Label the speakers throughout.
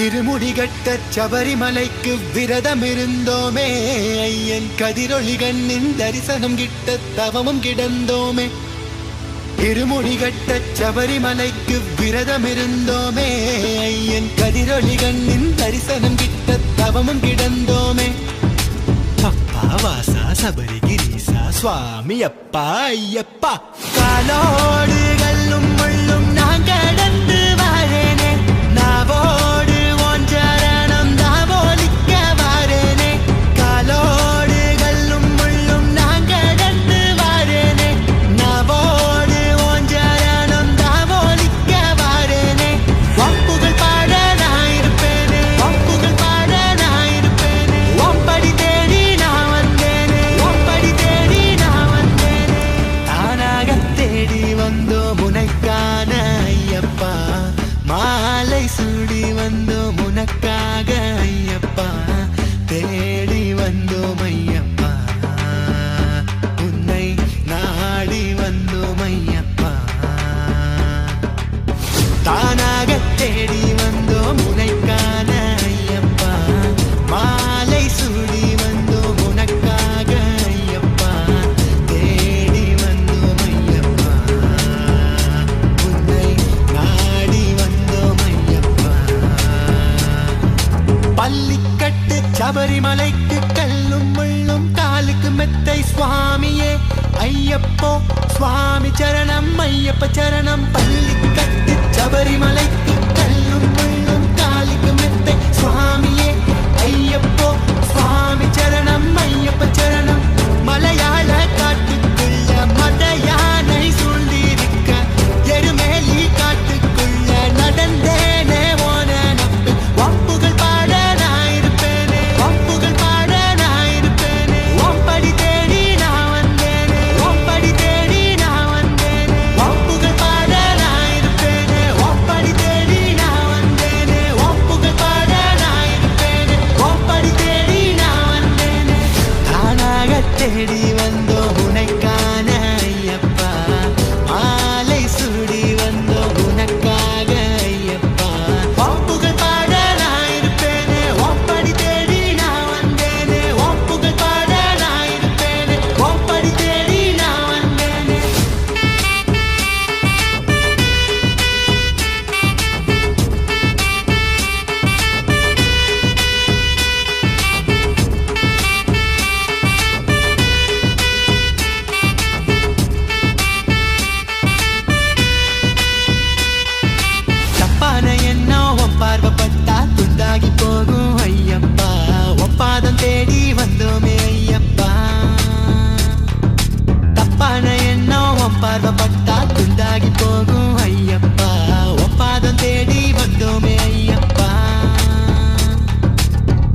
Speaker 1: திருமுடிகட்ட சபரிமலைக்கு விரதம் இருந்தோமே, ஐயன் கதிரொளி கண்ணின் தரிசனம் கிட்ட தவமும் கிடந்தோமே. திருமுடிகட்ட சபரிமலைக்கு விரதம் இருந்தோமே, ஐயன் கதிரொளி கண்ணின் தரிசனம் கிட்ட தவமும் கிடந்தோமே. அப்பா வாசா சபரிகிரீசா சுவாமி அப்பா ஐயப்பா, காலோடு கல்லும் முள்ளும் நான் கடந்து வாரேனே, நாவோடு ஓன் சரணம் தாவோலிக்க வாரேனே. காலோடு கல்லும் முள்ளும் நான் கடந்து வாரேனே, நாவோடு ஓன் சரணம் தாவோலிக்க வாரேனே. வம்புகள் பாட நான் இருப்பேனே, வம்புகள் பாட நான் இருப்பேனே. ஒம்படி தேடி நான் வந்தேனே, ஒம்படி தேடி நான் வந்தேனே. தானாக தேடி வந்தோம் உனக்கான ஐயப்பா, மாலை சூடி வந்தோம் உனக்காக ஐயப்பா, தேடி வந்தோம் ஐயப்பா, உன்னை நாடி வந்தோம் ஐயப்பா. தானாக தேடி வந்தோம் உனக்கான ஐயப்பா, மாலை சூடி வந்தோம் உனக்காக ஐயப்பா, தேடி வந்தோம் ஐயப்பா, உன்னை நாடி வந்தோம் ஐயப்பா. பள்ளிக்கட்டு சபரிமலைக்கு கல்லும் முள்ளும் காலுக்கு மெத்தை சுவாமியே ஐயப்போ, சுவாமி சரணம் ஐயப்ப சரணம். பள்ளிக்கட்டு சபரிமலைக்கு கல்லும் முள்ளும் காலுக்கு மெத்தை சுவாமியே ஐயப்போ, சுவாமி சரணம் ஐயப்ப சரணம். மலையாள காட்டுக்குள்ள மத யானை சூழ்ந்திருக்க, எருமேலி காட்டுக்குள்ள நடந்தேனே ஓன நப்பு. வம்புகள் பாட நான் இருப்பேனே, வம்புகள் பாட நான் இருப்பேனே. ஒம்படி தேடி நான் வந்தேனே, ஒம்படி தேடி நான் வந்தேனே. வம்புகள் பாட நான் இருப்பேனே, ஒம்படி தேடி நான் வந்தேனே. வம்புகள் பாட நான் இருப்பேனே, ஒம்படி தேடி நான் வந்தேனே. தானாக தேடி வந்தோம் உனக்கான ஐயப்பா, மாலை சூடி வந்தோம் உனக்காக ஐயப்பா. வம்புகள் பாட நான் இருப்பேனே, ஒம்படி தேடி நான் வந்தேனே. வம்புகள் பாட நான் இருப்பேனே, ஒம்படி தேடி நான் வந்தேனே. தப்பான எண்ணம் உன் பார்வைப்பட்டா துண்டாகி போகும் ஐயப்பா, ஒப்பாதம் தேடி வந்தோமே ஐயப்பா. தப்பான எண்ணம் உன் பார்வைப்பட்டா துண்டாகி போகும் ஐயப்பா, ஒப்பாதம் தேடி வந்தோமே ஐயப்பா.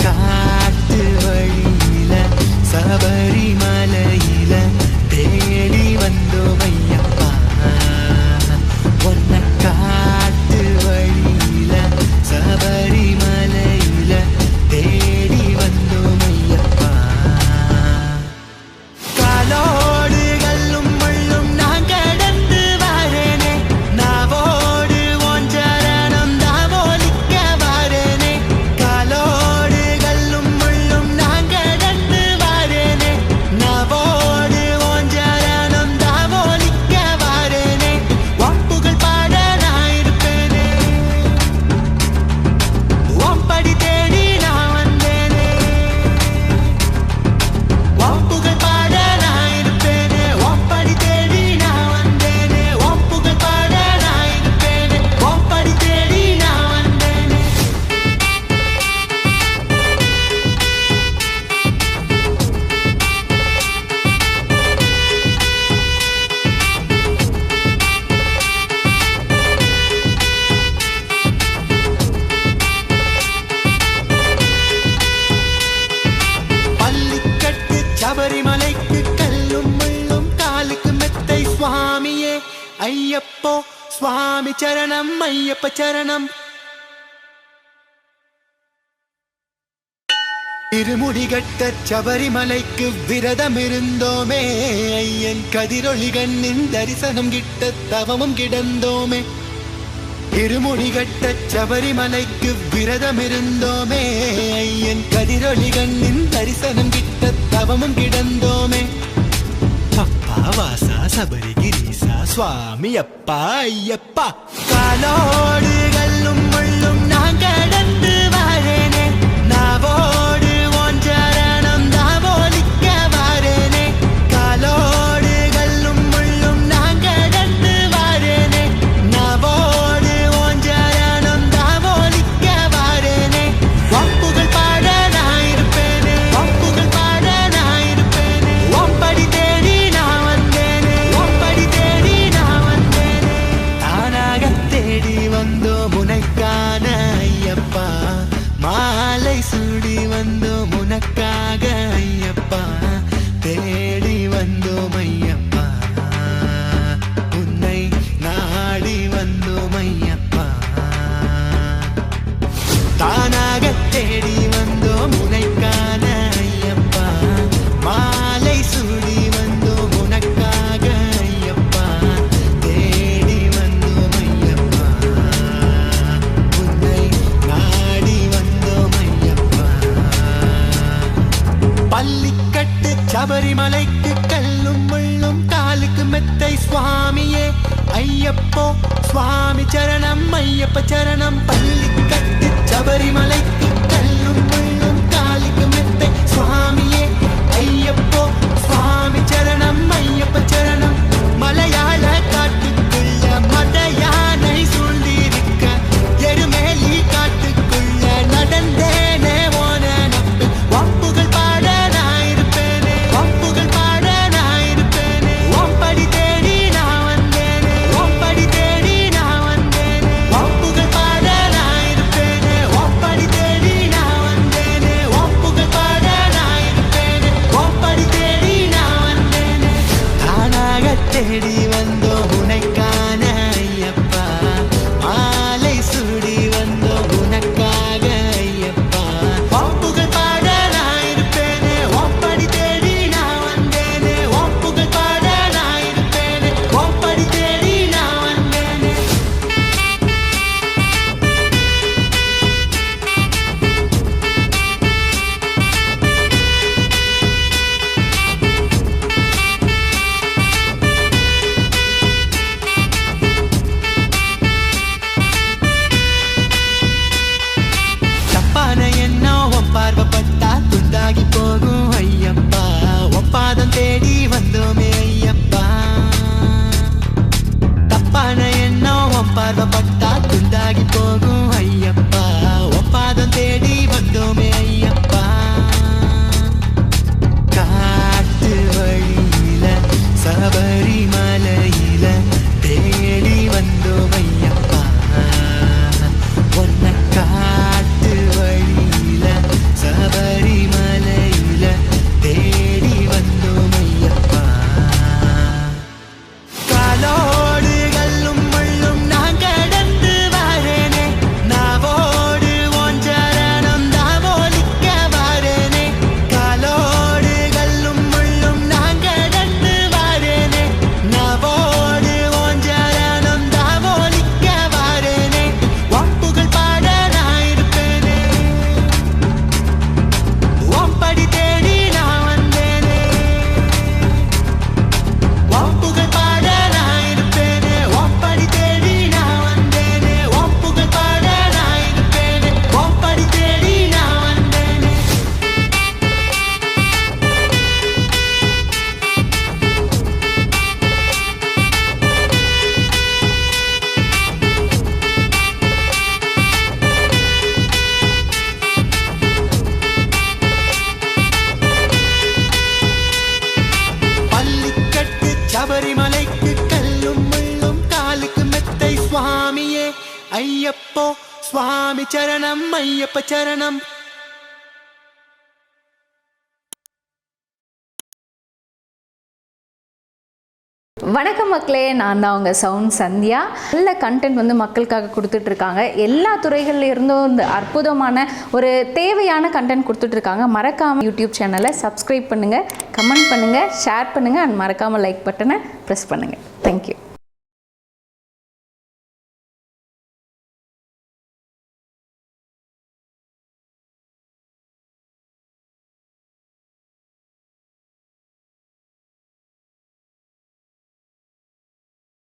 Speaker 1: காட்டு வழியில சபரிமலையில தேடி வந்தோம் ஐயப்பா, உன்னை காட்டு வழியில சபரிமலையில தேடி வந்தோம் ஐயப்பா. காலோடு கல்லும் முள்ளும் நான் கடந்து வாரேனே, நாவோடு ஓன் சரணம் தாவோலிக்க வாரேனே. காலோடு கல்லும் முள்ளும் நான் கடந்து வாரேனே, நாவோடு ஓன் சரணம் தாவோலிக்க வாரேனே. வம்புகள் பாட நான் இருப்பேனே, ஒம்படி தேடி நான் வந்தேனே. வம்புகள் பாட நான் இருப்பேனே, ஒம்படி தேடி நான் வந்தேனே. வம்புகள் பாட நான் இருப்பேனே, ஒம்படி தேடி நான் வந்தேனே. பள்ளிக்கட்டு சபரிமலைக்கு கல்லும் முள்ளும் காலுக்கு மெத்தை சுவாமியே ஐயப்போ, சுவாமி சரணம் ஐயப்ப சரணம். திருமுடிகட்ட சபரிமலைக்கு விரதம் இருந்தோமே, ஐயன் கதிரொளி கண்ணின் தரிசனம் கிட்ட தவமும் கிடந்தோமே. இருமுடி கட்ட சபரிமலைக்கு விரதம் இருந்தோமே, ஐயன் கதிரொளி கண்ணின் தரிசனம் கிட்ட தவமும் கிடந்தோமே. அப்பா வாசா சபரிகிரீசா சுவாமி அப்பா ஐயப்பா, காலோடு கல்லும் முள்ளும் நான் கடந்து வாரேனே, நாவோடு ஒன்றரணம் தாவோலிக்க வாரேனே. காலோடு கல்லும் முள்ளும் நான் கடந்து வாரேனே, நாவோடு ஒன்றரணம் தாவோலிக்க வாரேனே. ஒப்புகள் பாட நான் இருப்பேனே, ஒப்புகள் பாட நான் இருப்பேனே. ஒப்படி தேடி நான் வந்தேனே, ஒப்படி தேடி நான் வந்தேனே. தானாக தேடி வந்தோம் உனக்கான ஐயப்பா, மாலை சூடி வந்தோம் உனக்காக ஐயப்பா, தேடி வந்தோம் ஐயப்பா, உன்னை நாடி வந்தோம் ஐயப்பா. தானாக தேடி வந்தோம் உனக்கான ஐயப்பா, மாலை சூடி வந்தோம் உனக்காக ஐயப்பா, தேடி வந்தோம் ஐயப்பா, உன்னை நாடி வந்தோம் ஐயப்பா. பள்ளிக்கட்டு சபரிமலைக்கு கல்லும் முள்ளும் காலுக்கு மெத்தை சுவாமியே ஐயப்போ, சுவாமி சரணம் ஐயப்ப சரணம். பள்ளிக்கட்டு சபரிமலைக்கு கல்லும் முள்ளும் காலுக்கு மெத்தை சுவாமியே ஐயப்போ, சுவாமி சரணம் ஐயப்ப சரணம். மலையாள காட்டுக்குள்ள மத யானை சூழ்ந்திருக்க, எருமேலி காட்டுக்குள்ள நடந்தேனே ஓன நப்பு. ஒப்புகள் பாட நான் இருப்பேனே, ஒப்புகள் பாட நான் இருப்பேனே. ஒப்படி தேடி நான் வந்தேனே, ஒப்படி தேடி நான் வந்தேனே. ஒப்புகள் பாட நான் இருப்பேனே, ஒப்படி தேடி நான் வந்தேனே. ஒப்புகள் பாட நான் இருப்பேனே, ஒப்படி தேடி நான் வந்தேனே. தானாக தேடி வந்தோம் உனக்கான ஐயப்பா, மாலை சூடி வந்தோம் உனக்காக ஐயப்பா. ஒப்புகள் பாட நான் இருப்பேனே, ஒப்படி தேடி நான் வந்தேனே. ஒப்புகள் பாட நான் இருப்பேனே, ஒப்படி தேடி நான் வந்தேனே. தப்பான எண்ணம் உன் பார்வைப்பட்டா துண்டாகி போகும் ஐயப்பா, ஒப்பாதம் தேடி வந்தோமே ஐயப்பா. தப்பான எண்ணம் உன் பார்வைப்பட்டா துண்டாகி போகும் ஐயப்பா, ஒப்பாதம் தேடி வந்தோமே ஐயப்பா. காட்டு வழியில சபரிமலையில தேடி வந்தோம் ஐயப்பா, உன்னை காட்டு வழியில சபரிமலையில தேடி வந்தோம் ஐயப்பா. காலோடு கல்லும் முள்ளும் நான் கடந்து வாரேனே, நாவோடு ஒன்றரணம் தாவோலிக்க வாரேனே. காலோடு கல்லும் முள்ளும் நான் கடந்து வாரேனே, நாவோடு ஒன்றரணம் தாவோலிக்க வாரேனே. ஒப்புகள் பாட நான் இருப்பேனே, ஒப்படி தேடி நான் வந்தேனே. ஒப்புகள் பாட நான் இருப்பேனே, ஒப்படி தேடி நான் வந்தேனே. ஒப்புகள் பாட நான் இருப்பேனே, ஒப்படி தேடி நான் வந்தேனே. பள்ளிக்கட்டு சபரிமலைக்கு கல்லும் முள்ளும் காலுக்கு மெத்தை சுவாமியே ஐயப்போ, சுவாமி சரணம் ஐயப்ப சரணம்.
Speaker 2: வணக்கம் மக்களே, நான் தான் உங்கள் சவுண்ட் சந்தியா. நல்ல கண்டென்ட் வந்து மக்களுக்காக கொடுத்துட்ருக்காங்க. எல்லா துறைகள்ல இருந்தும் இந்த அற்புதமான ஒரு தேவையான கண்டென்ட் கொடுத்துட்ருக்காங்க. மறக்காமல் யூடியூப் சேனலை சப்ஸ்கிரைப் பண்ணுங்கள், கமெண்ட் பண்ணுங்கள், ஷேர் பண்ணுங்கள் அண்ட் மறக்காமல் லைக் பட்டனை ப்ரெஸ் பண்ணுங்கள். தேங்க்யூ.